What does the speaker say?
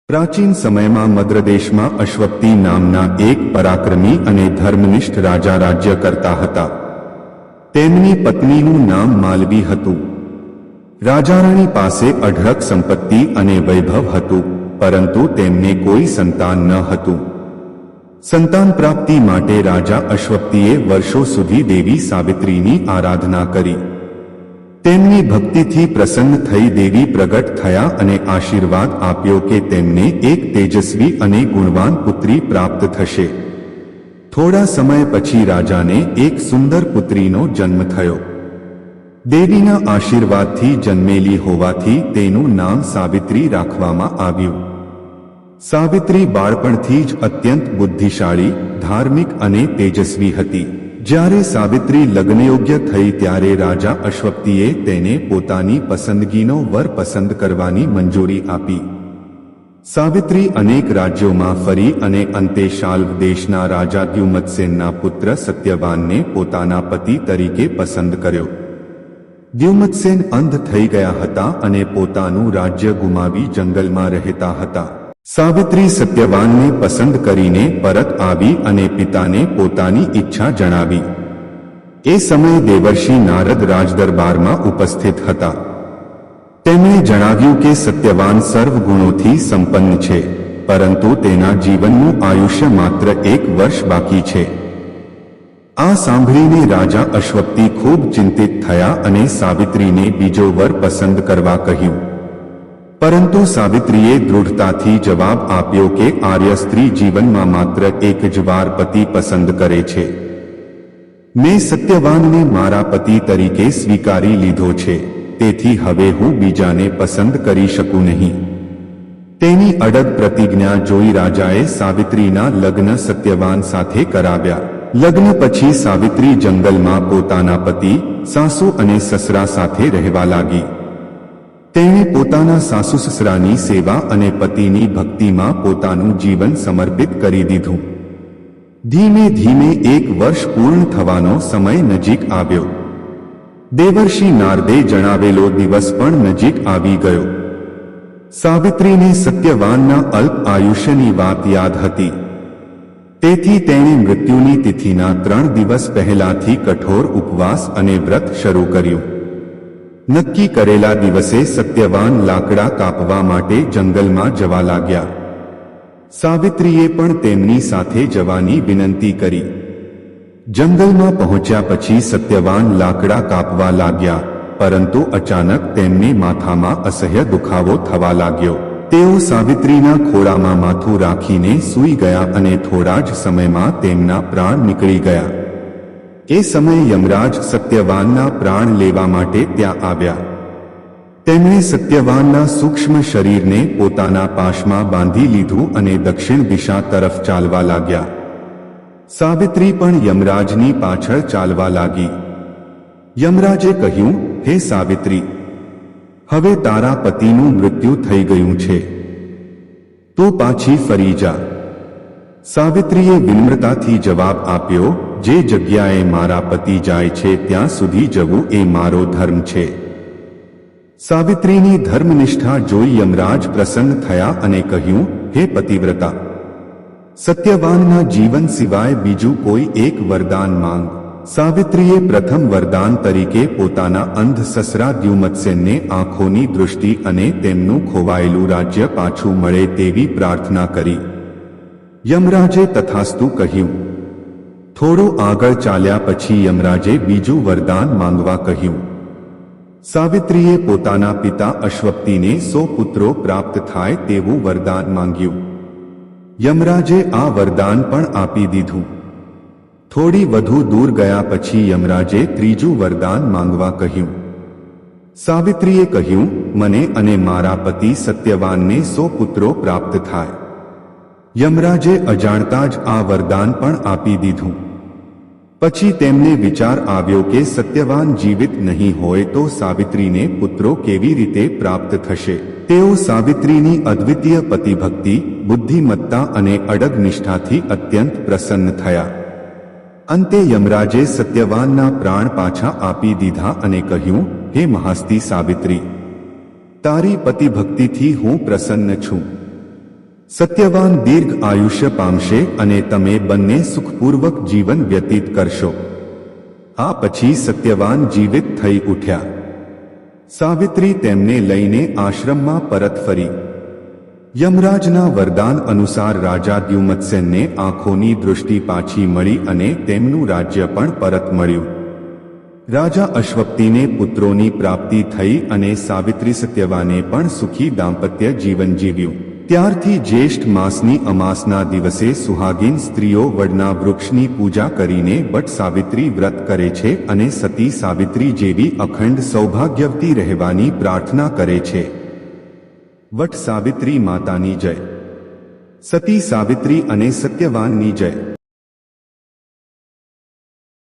પ્રાચીન સમયમાં મદ્રદેશમાં અશ્વપતિ નામના એક પરાક્રમી અને ધર્મનિષ્ઠ રાજા રાજ્ય કરતા હતા. તેમની પત્નીનું નામ માલવી હતું. રાજારાણી પાસે અઢળક સંપત્તિ અને વૈભવ હતું, પરંતુ તેમને કોઈ સંતાન ન હતું. સંતાન પ્રાપ્તિ માટે રાજા અશ્વપતિએ વર્ષો સુધી દેવી સાવિત્રીની આરાધના કરી. તેમની ભક્તિથી પ્રસન્ન થઈ દેવી પ્રગટ થયા અને આશીર્વાદ આપ્યો કે તેમને એક તેજસ્વી અને ગુણવાન પુત્રી પ્રાપ્ત થશે. થોડા સમય પછી રાજાને એક સુંદર પુત્રીનો જન્મ થયો. દેવીના આશીર્વાદથી જન્મેલી હોવાથી તેનું નામ સાવિત્રી રાખવામાં આવ્યું. સાવિત્રી બાળપણથી જ અત્યંત બુદ્ધિશાળી, ધાર્મિક અને તેજસ્વી હતી. જ્યારે સાવિત્રી લગ્નયોગ્ય થઈ ત્યારે રાજા અશ્વપતિએ તેને પોતાની પસંદગીનો વર પસંદ કરવાની મંજૂરી આપી. સાવિત્રી અનેક રાજ્યોમાં ફરી અને અંતે શાલ્વ દેશના રાજા દ્યુમત્સેનના પુત્ર સત્યવાનને પોતાના પતિ તરીકે પસંદ કર્યો. દ્યુમત્સેન અંધ થઈ ગયા હતા અને પોતાનું રાજ્ય ગુમાવી જંગલમાં રહેતા હતા. સાવિત્રી સત્યવાનને પસંદ કરીને પરત આવી અને પિતાને પોતાની ઈચ્છા જણાવી. એ સમયે દેવર્ષિ નારદ રાજદરબારમાં ઉપસ્થિત હતા. તેમણે જણાવ્યું કે સત્યવાન સર્વ ગુણોથી સંપન્ન છે, પરંતુ તેના જીવનનું આયુષ્ય માત્ર 1 વર્ષ બાકી છે. આ સાંભળીને રાજા અશ્વપતિ ખૂબ ચિંતિત થયા અને સાવિત્રીને બીજો વર પસંદ કરવા કહ્યું. પરંતુ સાવિત્રીએ દૃઢતાથી જવાબ આપ્યો કે આર્ય સ્ત્રી જીવનમાં માત્ર એક જ વાર પતિ પસંદ કરે છે. મેં સત્યવાનને મારા પતિ તરીકે સ્વીકારી લીધો છે, તેથી હવે હું બીજાને પસંદ કરી શકું નહીં. તેની અડગ પ્રતિજ્ઞા જોઈ રાજાએ સાવિત્રીના લગ્ન સત્યવાન સાથે કરાવ્યા. લગ્ન પછી સાવિત્રી જંગલમાં પોતાના પતિ, સાસુ અને સસરા સાથે રહેવા લાગી. તેણે પોતાના સાસુ સસરાની સેવા અને પતિની ભક્તિમાં પોતાનું જીવન સમર્પિત કરી દીધું. ધીમે ધીમે 1 વર્ષ પૂર્ણ થવાનો સમય નજીક આવ્યો. દેવર્ષિ નારદે જણાવેલો દિવસ પણ નજીક આવી ગયો. સાવિત્રીને સત્યવાનના અલ્પ આયુષ્યની વાત યાદ હતી. તેથી તેણે મૃત્યુની તિથિના 3 દિવસ પહેલાથી કઠોર ઉપવાસ અને વ્રત શરૂ કર્યું. નક્કી કરેલા દિવસે સત્યવાન લાકડા કાપવા માટે જંગલમાં જવા લાગ્યા. સાવિત્રીએ પણ તેમની સાથે જવાની વિનંતી કરી. જંગલમાં પહોંચ્યા પછી સત્યવાન લાકડા કાપવા લાગ્યા, પરંતુ અચાનક તેમને માથામાં અસહ્ય દુખાવો થવા લાગ્યો. તેઓ સાવિત્રીના ખોળામાં માથું રાખીને સૂઈ ગયા અને થોડા જ સમયમાં તેમના પ્રાણ નીકળી ગયા. એ સમયે યમરાજ સત્યવાનના પ્રાણ લેવા માટે ત્યાં આવ્યા. તેમણે સત્યવાનના સૂક્ષ્મ શરીરને પોતાના પાશમાં બાંધી લીધું અને દક્ષિણ દિશા તરફ ચાલવા લાગ્યા. સાવિત્રી પણ યમરાજની પાછળ ચાલવા લાગી. યમરાજે કહ્યું, હે સાવિત્રી, હવે તારા પતિનું મૃત્યુ થઈ ગયું છે, તું પાછી ફરી જા. સાવિત્રીએ વિનમ્રતાથી જવાબ આપ્યો, જે જગ્યાએ મારા પતિ જાય છે ત્યાં સુધી જવું એ મારો ધર્મ છે. સાવિત્રીની ધર્મનિષ્ઠા જોઈ યમરાજ પ્રસન્ન થયા અને કહ્યું, હે પતિવ્રતા, સત્યવાનના જીવન સિવાય બીજું કોઈ એક વરદાન માંગ. સાવિત્રીએ પ્રથમ વરદાન તરીકે પોતાના અંધ સસરા દ્યુમત્સેનને આંખોની દૃષ્ટિ અને તેમનું ખોવાયેલું રાજ્ય પાછું મળે તેવી પ્રાર્થના કરી. યમરાજે તથાસ્તુ કહ્યું. થોડું આગળ ચાલ્યા પછી યમરાજે બીજું વરદાન માંગવા કહ્યું. સાવિત્રીએ પોતાના પિતા અશ્વપતિને 100 પુત્રો પ્રાપ્ત થાય તેવું વરદાન માંગ્યું. યમરાજે આ વરદાન પણ આપી દીધું. થોડી વધુ દૂર ગયા પછી યમરાજે ત્રીજું વરદાન માંગવા કહ્યું. સાવિત્રીએ કહ્યું, મને અને મારા પતિ સત્યવાનને 100 પુત્રો પ્રાપ્ત થાય. યમરાજે અજાણતા જ આ વરદાન પણ આપી દીધું. પછી તેમને વિચાર આવ્યો કે સત્યવાન જીવિત નહીં હોય તો સાવિત્રીને પુત્રો કેવી રીતે પ્રાપ્ત થશે. તેઓ સાવિત્રીની અદ્વિતીય પતિભક્તિ, બુદ્ધિમત્તા અને અડગ નિષ્ઠાથી અત્યંત પ્રસન્ન થયા. અંતે યમરાજે સત્યવાનના પ્રાણ પાછા આપી દીધા અને કહ્યું, હે મહાસ્તી સાવિત્રી, તારી પતિભક્તિથી હું પ્રસન્ન છું. સત્યવાન દીર્ઘ આયુષ્ય પામશે અને તમે બંને સુખપૂર્વક જીવન વ્યતીત કરશો. આ પછી સત્યવાન જીવિત થઈ ઉઠ્યા. સાવિત્રી તેમને લઈને આશ્રમમાં પરત ફરી. યમરાજના વરદાન અનુસાર રાજા દ્યુમત્સેનને આંખોની દૃષ્ટિ પાછી મળી અને તેમનું રાજ્ય પણ પરત મળ્યું. રાજા અશ્વપતિને પુત્રોની પ્રાપ્તિ થઈ અને સાવિત્રી સત્યવાને પણ સુખી દાંપત્ય જીવન જીવ્યું. ત્યારથી જ્યેષ્ઠ માસની અમાસના દિવસે સુહાગીન સ્ત્રીઓ વડના વૃક્ષની પૂજા કરીને વટ સાવિત્રી વ્રત કરે છે અને સતી સાવિત્રી જેવી અખંડ સૌભાગ્યવતી રહેવાની પ્રાર્થના કરે છે. વટ સાવિત્રી માતાની જય. સતી સાવિત્રી અને સત્યવાનની જય.